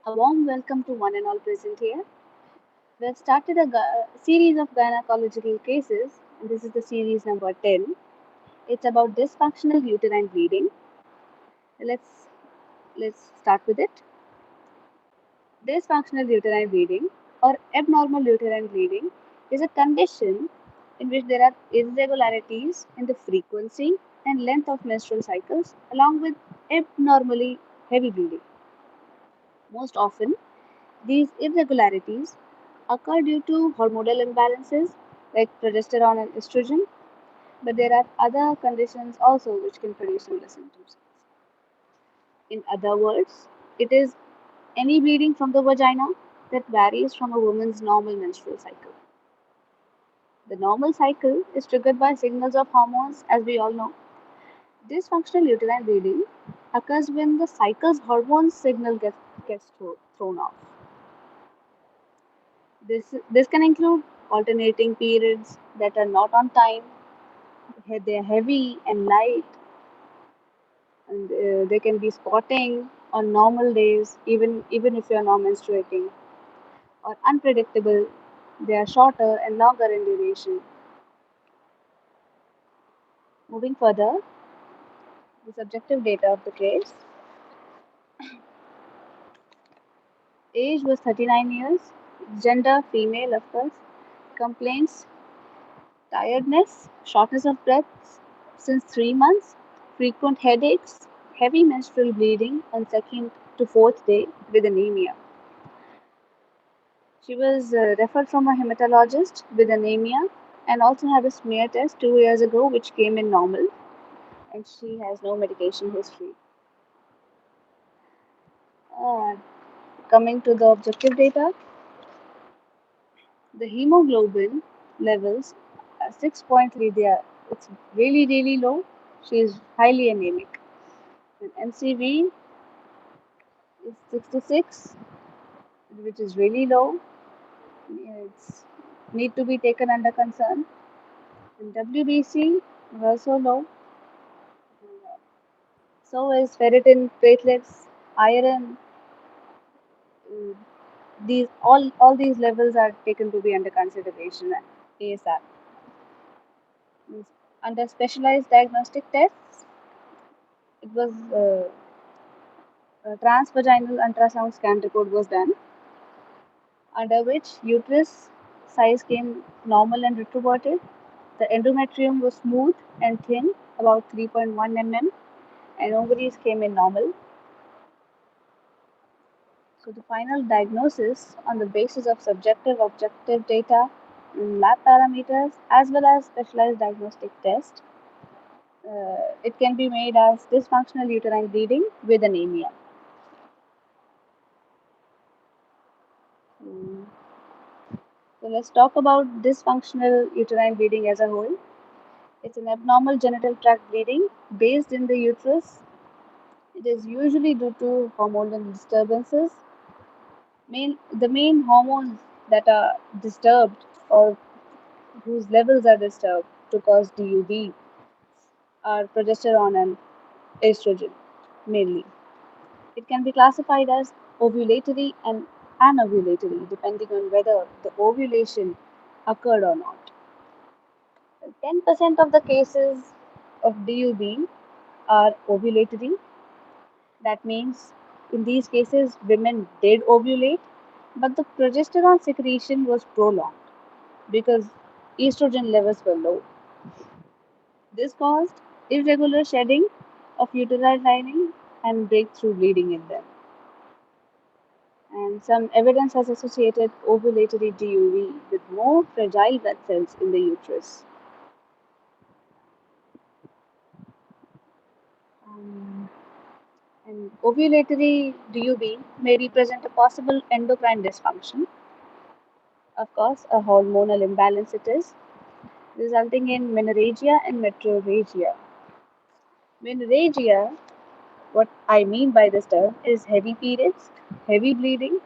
A warm welcome to one and all present here. We have started a series of gynecological cases, and this is the series number 10. It's about dysfunctional uterine bleeding. Let's let's start with it. Dysfunctional uterine bleeding or abnormal uterine bleeding is a condition in which there are irregularities in the frequency and length of menstrual cycles along with abnormally heavy bleeding. Most often, these irregularities occur due to hormonal imbalances like progesterone and estrogen, but there are other conditions also which can produce similar symptoms. In other words, it is any bleeding from the vagina that varies from a woman's normal menstrual cycle. The normal cycle is triggered by signals of hormones, as we all know. Dysfunctional uterine bleeding occurs when the cycle's hormone signal gets thrown off. This can include alternating periods that are not on time, they are heavy and light, and they can be spotting on normal days, even if you are not menstruating, or unpredictable. They are shorter and longer in duration. Moving further, the subjective data of the case. Age was 39 years. Gender female, of course. Complaints tiredness, shortness of breath since 3 months, frequent headaches, heavy menstrual bleeding on second to fourth day with anemia. She was referred from a hematologist with anemia and also had a smear test 2 years ago, which came in normal, and she has no medication history. Uh, Coming to the objective data, the hemoglobin levels are 6.3. It's really low. She is highly anemic. And MCV is 66, which is really low. It's need to be taken under concern. And WBC is also low. So is ferritin, platelets, iron. uh, These all these levels are taken to be under consideration at ASAP. Under specialized diagnostic tests, it was a transvaginal ultrasound scan report was done, under which uterus size came normal and retroverted. The endometrium was smooth and thin, about 3.1 mm, and ovaries came in normal. So the final diagnosis on the basis of subjective objective data, lab parameters, as well as specialized diagnostic test, it can be made as dysfunctional uterine bleeding with anemia. Mm, So let's talk about dysfunctional uterine bleeding as a whole. It's an abnormal genital tract bleeding based in the uterus. It is usually due to hormonal disturbances. The main hormones that are disturbed or whose levels are disturbed to cause DUB are progesterone and estrogen mainly. It can be classified as ovulatory and anovulatory depending on whether the ovulation occurred or not. 10% of the cases of DUB are ovulatory. That means in these cases, women did ovulate, but the progesterone secretion was prolonged because estrogen levels were low. This caused irregular shedding of uterine lining and breakthrough bleeding in them. And some evidence has associated ovulatory DUV with more fragile blood cells in the uterus. Um, and ovulatory DUV may represent a possible endocrine dysfunction. Of course, a hormonal imbalance it is, resulting in menorrhagia and metrorrhagia. Menorrhagia, what I mean by this term, is heavy periods, heavy bleeding,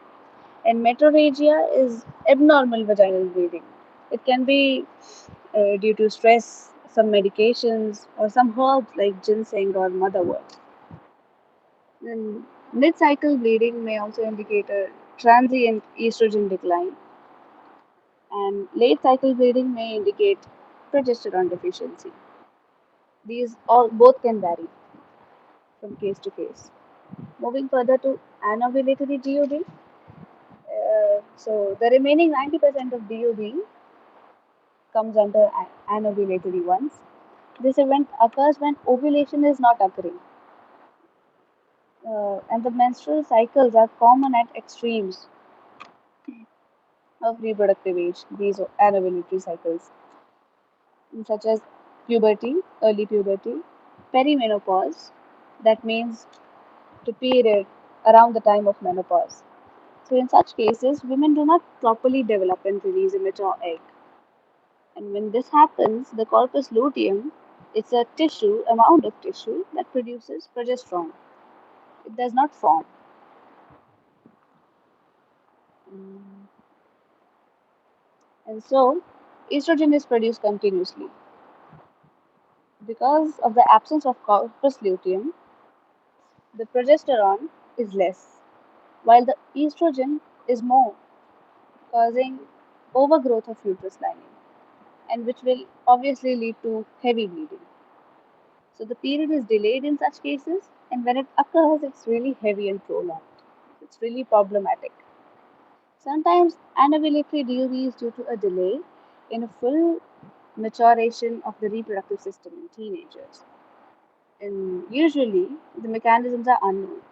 and metrorrhagia is abnormal vaginal bleeding. It can be due to stress, some medications, or some herbs like ginseng or motherwort. Then Mid cycle bleeding may also indicate a transient estrogen decline, and late cycle bleeding may indicate progesterone deficiency. These all both can vary from case to case. Moving further to anovulatory DOB, so the remaining 90% of DOB comes under anovulatory ones. This event occurs when ovulation is not occurring, and the menstrual cycles are common at extremes of reproductive age. These anovulatory cycles, such as puberty, early puberty, perimenopause, that means the period around the time of menopause. So, in such cases, women do not properly develop and release a mature egg. And when this happens, the corpus luteum is a tissue, a mound of tissue that produces progesterone. It does not form. Mm. And so, estrogen is produced continuously. Because of the absence of corpus luteum, the progesterone is less, while the estrogen is more, causing overgrowth of uterus lining, and which will obviously lead to heavy bleeding. So the period is delayed in such cases, and when it occurs, it's really heavy and prolonged. It's really problematic. Sometimes anovulatory DOB is due to a delay in a full maturation of the reproductive system in teenagers. And usually, the mechanisms are unknown.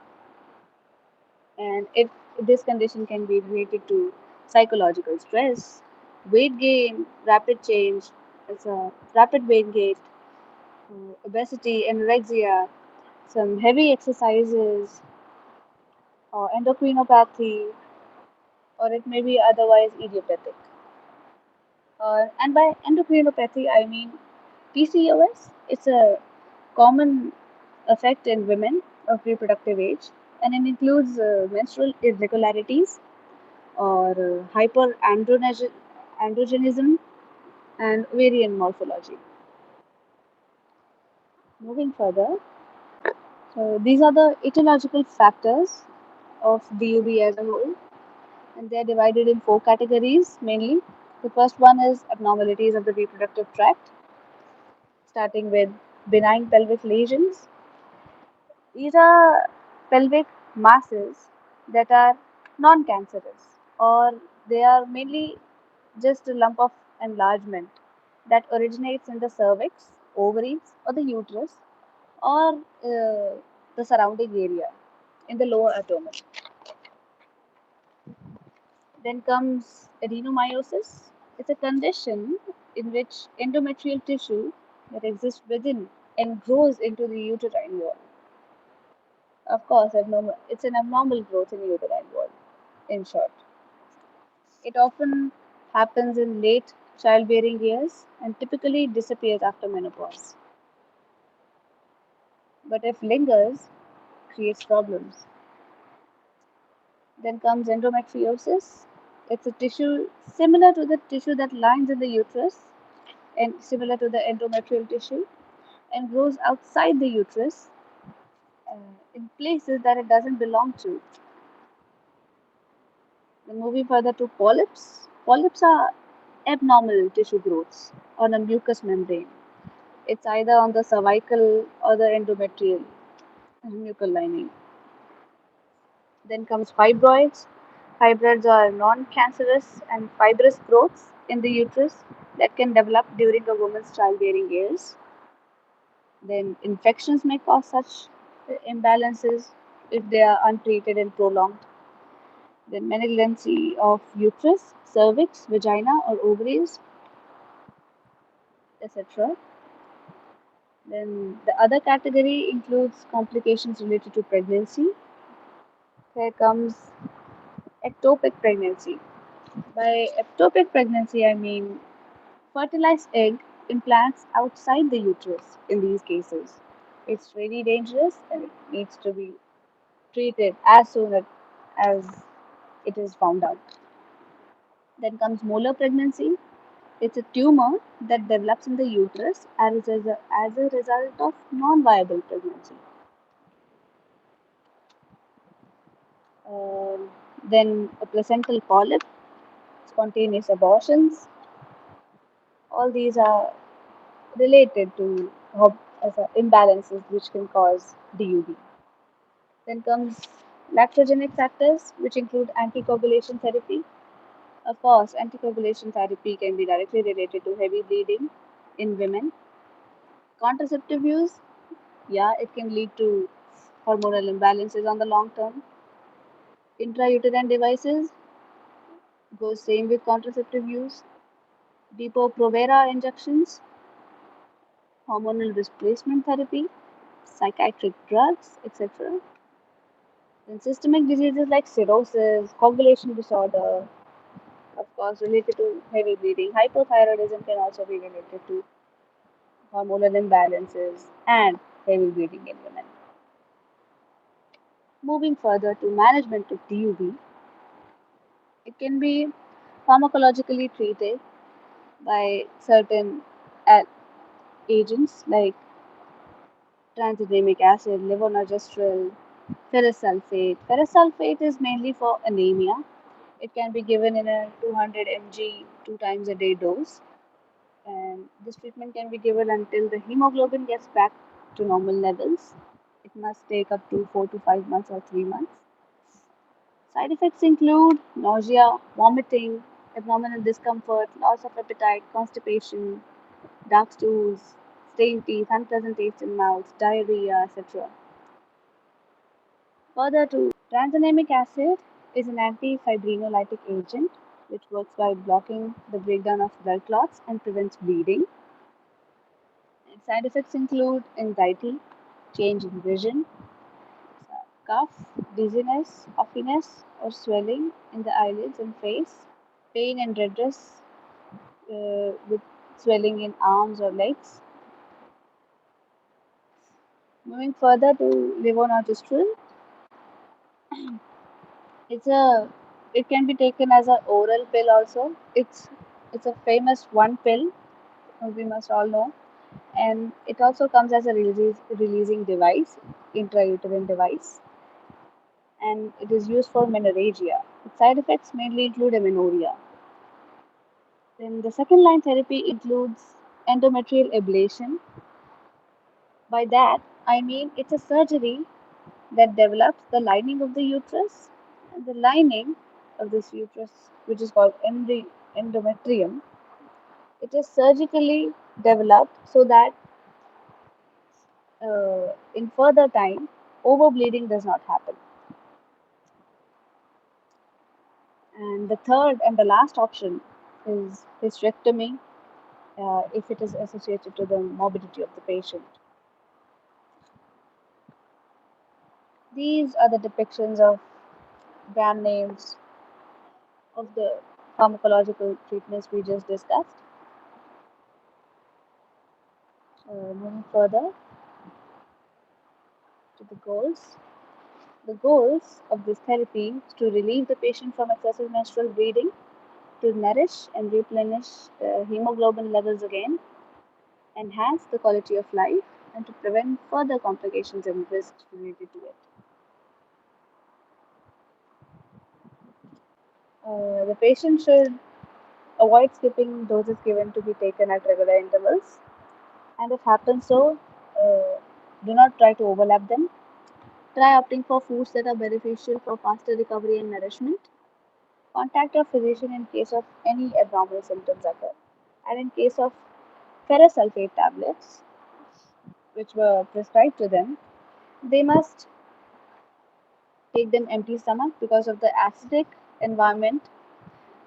And if this condition can be related to psychological stress, weight gain, rapid change, it's a rapid weight gain, obesity, anorexia, some heavy exercises, or endocrinopathy, or it may be otherwise idiopathic. And by endocrinopathy, I mean PCOS. It's a common effect in women of reproductive age, and it includes menstrual irregularities or hyperandrogenism and ovarian morphology. Moving further, so these are the etiological factors of DUB as a whole, and they are divided in four categories mainly. The first one is abnormalities of the reproductive tract, starting with benign pelvic lesions. These are pelvic masses that are non cancerous, or they are mainly just a lump of enlargement that originates in the cervix, ovaries, or the uterus, or the surrounding area in the lower abdomen. Then comes adenomyosis. It's a condition in which endometrial tissue that exists within and grows into the uterine wall. Of course, it's an abnormal growth in the uterine wall, in short. It often happens in late childbearing years and typically disappears after menopause. But if lingers, creates problems. Then comes endometriosis. It's a tissue similar to the tissue that lines in the uterus and similar to the endometrial tissue and grows outside the uterus uh, in places that it doesn't belong to. Then moving further to polyps. Polyps are abnormal tissue growths on a mucous membrane. It's either on the cervical or the endometrial mucal lining. Then comes fibroids. Fibroids are non-cancerous and fibrous growths in the uterus that can develop during a woman's childbearing years. Then infections may cause such imbalances if they are untreated and prolonged. Then malignancy of uterus, cervix, vagina or ovaries, etc. Then the other category includes complications related to pregnancy. Here comes ectopic pregnancy. By ectopic pregnancy, I mean fertilized egg implants outside the uterus in these cases. It's really dangerous and it needs to be treated as soon as it is found out. Then comes molar pregnancy. It's a tumor that develops in the uterus as a result of non viable pregnancy. Um, then a placental polyp, spontaneous abortions. All these are related to imbalances which can cause DUB. Then comes lactogenic factors, which include anticoagulation therapy. Of course, anticoagulation therapy can be directly related to heavy bleeding in women. Contraceptive use, yeah, it can lead to hormonal imbalances on the long term. Intrauterine devices goes same with contraceptive use. Depo-provera injections, hormonal replacement therapy, psychiatric drugs, etc. Then systemic diseases like cirrhosis, coagulation disorder, of course, related to heavy bleeding. Hypothyroidism can also be related to hormonal imbalances and heavy bleeding in women. Moving further to management of DUB, it can be pharmacologically treated by certain a- agents like tranexamic acid, levonorgestrel, ferrous sulfate. Ferrous sulfate is mainly for anemia. It can be given in a 200 mg 2 times a day dose, and this treatment can be given until the hemoglobin gets back to normal levels. It must take up to 4 to 5 months or 3 months. Side effects include nausea, vomiting, abdominal discomfort, loss of appetite, constipation, dark stools, stained teeth, unpleasant taste in mouth, diarrhea, etc. Further to tranexamic acid is an antifibrinolytic agent which works by blocking the breakdown of blood clots and prevents bleeding. And side effects include anxiety, change in vision, cough, dizziness, puffiness or swelling in the eyelids and face, pain and redness with swelling in arms or legs. Moving further to levonorgestrel, it's a it can be taken as an oral pill also. It's a famous one pill we must all know, and it also comes as a releasing device, intrauterine device, and it is used for menorrhagia. Its side effects mainly include amenorrhea. Then the second line therapy includes endometrial ablation. By that, I mean it's a surgery that develops the lining of the uterus. And the lining of this uterus, which is called endometrium, it is surgically developed so that in further time, overbleeding does not happen. And the third and the last option is hysterectomy if it is associated to the morbidity of the patient. These are the depictions of brand names of the pharmacological treatments we just discussed. Moving further to the goals. The goals of this therapy is to relieve the patient from excessive menstrual bleeding, to nourish and replenish hemoglobin levels again, enhance the quality of life, and to prevent further complications and risks related to it. The patient should avoid skipping doses given to be taken at regular intervals, and if happens so, do not try to overlap them. Try opting for foods that are beneficial for faster recovery and nourishment. Contact your physician in case of any abnormal symptoms occur. And in case of ferrous sulfate tablets, which were prescribed to them, they must take them empty stomach because of the acidic environment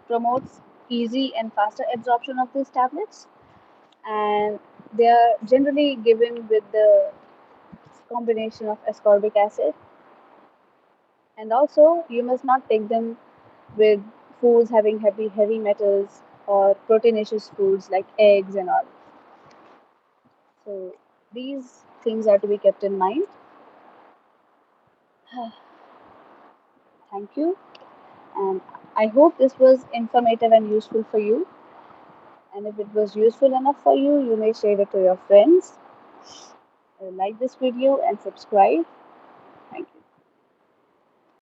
promotes easy and faster absorption of these tablets, and they are generally given with the combination of ascorbic acid, and also you must not take them with foods having heavy metals or proteinaceous foods like eggs and all. So these things are to be kept in mind. Thank you, and I hope this was informative and useful for you. And if it was useful enough for you, you may share it to your friends. Like this video and subscribe.